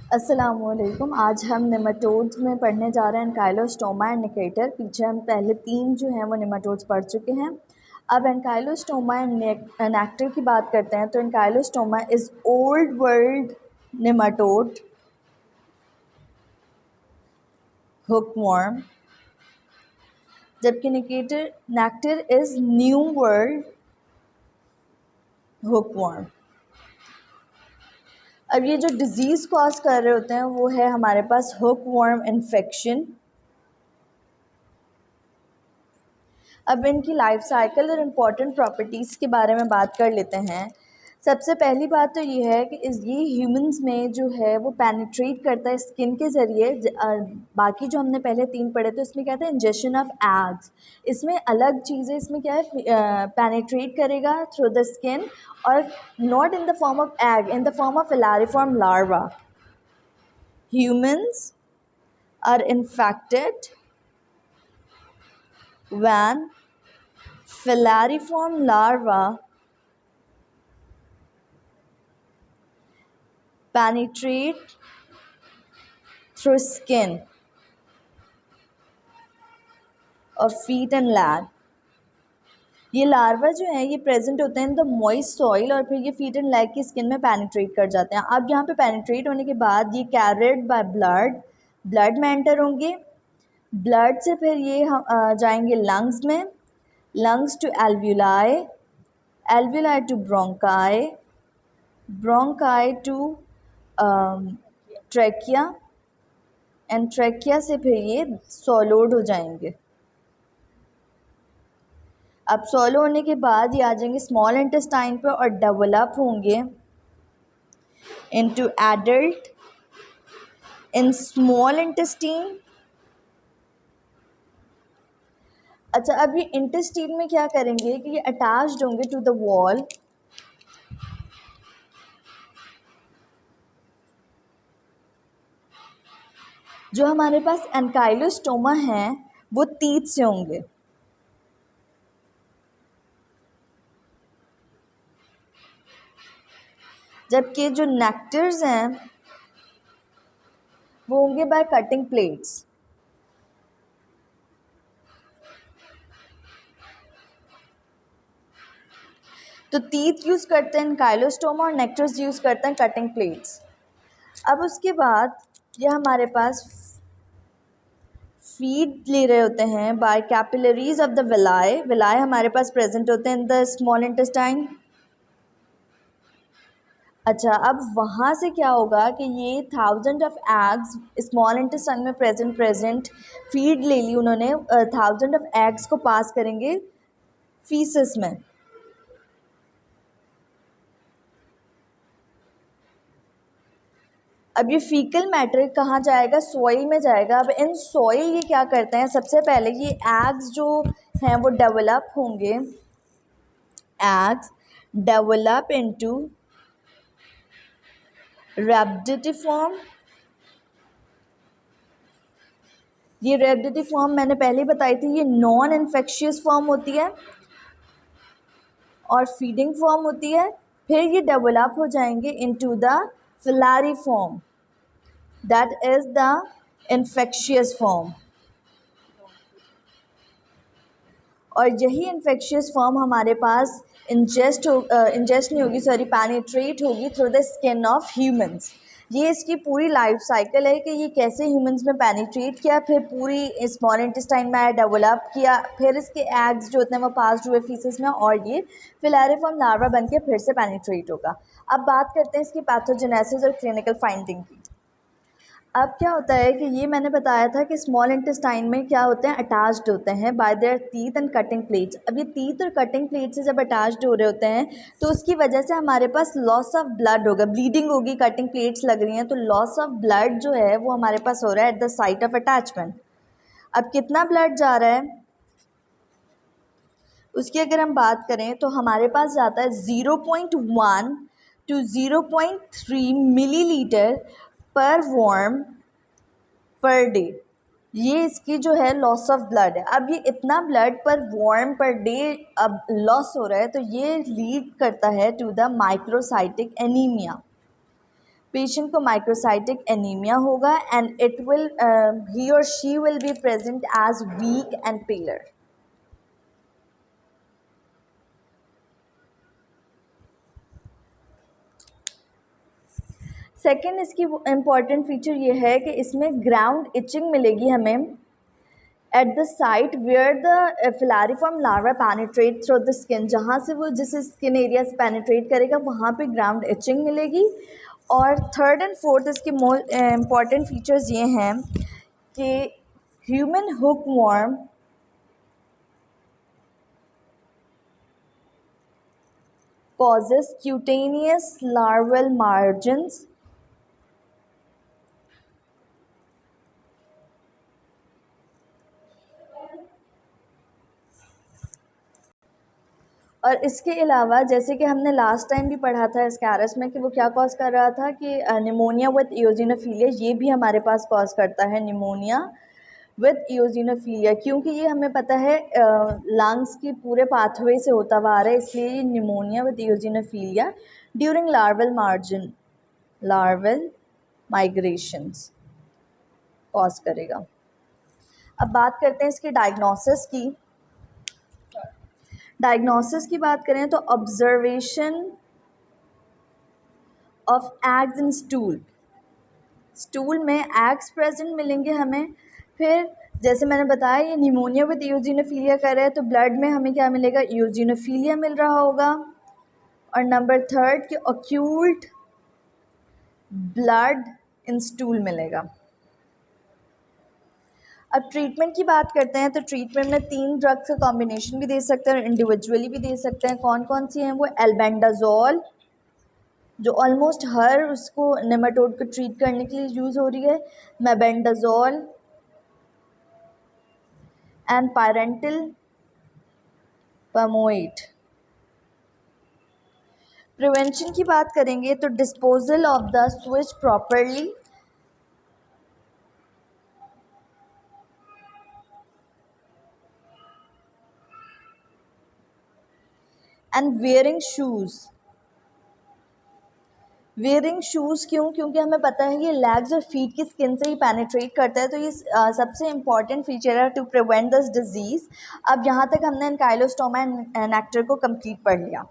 अस्सलामुअलैकुम। आज हम नेमाटोड्स में पढ़ने जा रहे हैं एनकाइलोस्टोमा एंड निकेटर। पीछे हम पहले 3 जो हैं वो नेमाटोड्स पढ़ चुके हैं। अब एनकाइलोस्टोमा एंड नेक्टर की बात करते हैं। तो ancylostoma is old world nematode hookworm, जबकि necator is new world hookworm. अब ये जो डिज़ीज़ कॉज कर रहे होते हैं वो है हमारे पास हुकवर्म इन्फेक्शन। अब इनकी लाइफ साइकिल और इम्पॉर्टेंट प्रॉपर्टीज़ के बारे में बात कर लेते हैं। सबसे पहली बात तो ये है कि ये ह्यूमंस में जो है वो पेनिट्रेट करता है स्किन के ज़रिए। बाकी जो हमने पहले 3 पढ़े थे उसमें क्या था, इंजेक्शन ऑफ एग्स। इसमें अलग चीज़ें, इसमें क्या है, पेनिट्रेट करेगा थ्रू द स्किन और not in the form of egg, in the form of filariform larva. Humans are infected when filariform larva penetrate through skin of feet and leg। ये larva जो है ये प्रेजेंट होते हैं in the moist soil और फिर ये feet and leg की स्किन में पेनिट्रेट कर जाते हैं। अब यहाँ पे पेनिट्रेट होने के बाद ये कैरिड बाय ब्लड में एंटर होंगे। ब्लड से फिर ये जाएंगे लंग्स में, lungs to alveoli, alveoli to bronchi, bronchi to trachea and trachea से फिर ये सॉलोड हो जाएंगे। अब सॉलो होने के बाद ये आ जाएंगे स्मॉल इंटेस्टाइन पे और डेवलप होंगे into adult in small intestine. अच्छा, अब ये इंटेस्टीन में क्या करेंगे कि ये अटैच्ड होंगे टू द वॉल। जो हमारे पास एनकाइलोस्टोमा है वो टीथ से होंगे, जबकि जो नेक्टर्स हैं वो होंगे बाय कटिंग प्लेट्स। तो टीथ यूज़ करते हैं एनकाइलोस्टोमा और नेक्टर्स यूज़ करते हैं कटिंग प्लेट्स। अब उसके बाद ये हमारे पास फीड ले रहे होते हैं by capillaries of the villi. Villi हमारे पास प्रेजेंट होते हैं इन द स्मॉल इंटेस्टाइन। अच्छा, अब वहाँ से क्या होगा कि ये 1000 ऑफ एग्स स्मॉल इंटेस्टाइन में प्रेजेंट फीड ले ली उन्होंने, 1000 ऑफ एग्स को पास करेंगे फीसस में। अब ये फीकल मैटर कहाँ जाएगा, सॉइल में जाएगा। अब इन सॉइल ये क्या करते हैं, सबसे पहले ये एग्स जो हैं वो डेवलप होंगे, एग्स डेवलप इनटू रैबिडिफॉर्म। ये रैबिडिफॉर्म मैंने पहले बताई थी, ये नॉन इन्फेक्शियस फॉर्म होती है और फीडिंग फॉर्म होती है। फिर ये डेवलप हो जाएंगे into the filariform, that is the infectious form. और यही इन्फेक्शियस फॉर्म हमारे पास इंजेस्ट नहीं होगी, सॉरी, पेनिट्रेट होगी through the skin of humans. ये इसकी पूरी लाइफ साइकिल है कि ये कैसे ह्यूमंस में पेनिट्रेट किया, फिर पूरी स्मॉल इंटेस्टाइन में डेवलप किया, फिर इसके एग्स जो होते हैं वो पास हुए फीसस में और ये फिलारिफॉर्म लार्वा बन के फिर से पेनिट्रेट होगा। अब बात करते हैं इसकी पैथोजेनेसिस और क्लिनिकल फाइंडिंग की। अब क्या होता है कि ये मैंने बताया था कि स्मॉल इंटेस्टाइन में क्या होते हैं, अटैच्ड होते हैं bye there teeth and cutting plates. अब ये टीथ और कटिंग प्लेट से जब अटैच्ड हो रहे होते हैं तो उसकी वजह से हमारे पास लॉस ऑफ ब्लड होगा, ब्लीडिंग होगी, कटिंग प्लेट्स लग रही हैं तो लॉस ऑफ ब्लड जो है वो हमारे पास हो रहा है eight the site of attachment. अब कितना ब्लड जा रहा है उसकी अगर हम बात करें तो हमारे पास जाता है 0.1 to 0.3 मिलीलीटर पर वॉर्म पर डे। ये इसकी जो है लॉस ऑफ ब्लड है। अब ये इतना ब्लड पर वॉर्म पर डे अब लॉस हो रहा है तो ये लीड करता है to the microcytic anaemia. Patient को माइक्रोसाइटिक एनीमिया होगा एंड इट विल ही और she will be present as weak and pallor. Second इसकी इम्पॉर्टेंट फीचर ये है कि इसमें ग्राउंड इचिंग मिलेगी हमें at the site where the filariform larva penetrate through the skin, जहाँ से वो जिस स्किन एरिया से पेनिट्रेट करेगा वहाँ पे ग्राउंड इचिंग मिलेगी। और थर्ड एंड फोर्थ इसके मोस्ट इम्पॉर्टेंट फीचर्स ये हैं कि human hook warm causes cutaneous larval margins और इसके अलावा जैसे कि हमने लास्ट टाइम भी पढ़ा था एस्कैरस में कि वो क्या कॉज कर रहा था कि निमोनिया विद इओजिनोफिलिया, ये भी हमारे पास कॉज करता है निमोनिया विद इओजिनोफिलिया, क्योंकि ये हमें पता है लंग्स की पूरे पाथवे से होता हुआ आ रहा है, इसलिए ये pneumonia with eosinophilia during larval migrations cause करेगा। अब बात करते हैं इसकी डायग्नोसिस की। डायग्नोसिस की बात करें तो observation of eggs in stool में एग्स प्रेजेंट मिलेंगे हमें। फिर जैसे मैंने बताया ये निमोनिया विद इओजिनोफिलिया कर रहा है तो ब्लड में हमें क्या मिलेगा, इओजिनोफिलिया मिल रहा होगा। और नंबर थर्ड कि अक्यूट ब्लड इन स्टूल मिलेगा। अब ट्रीटमेंट की बात करते हैं तो ट्रीटमेंट में 3 ड्रग्स का कॉम्बिनेशन भी दे सकते हैं और इंडिविजुअली भी दे सकते हैं। कौन कौन सी हैं वो, एल्बेंडाजोल जो ऑलमोस्ट हर उसको नेमाटोड को ट्रीट करने के लिए यूज़ हो रही है, मेबेंडाजोल एंड पायरेंटल पमोएट। प्रिवेंशन की बात करेंगे तो disposal of the switch properly, and wearing shoes क्यों, क्योंकि हमें पता है ये लेग्स और फीट की स्किन से ही पेनिट्रेट करता है, तो ये सबसे इम्पॉर्टेंट फीचर है टू प्रिवेंट दिस डिजीज़। अब यहाँ तक हमने एनकाइलोस्टोमा एंड नेक्टर को कंप्लीट पढ़ लिया।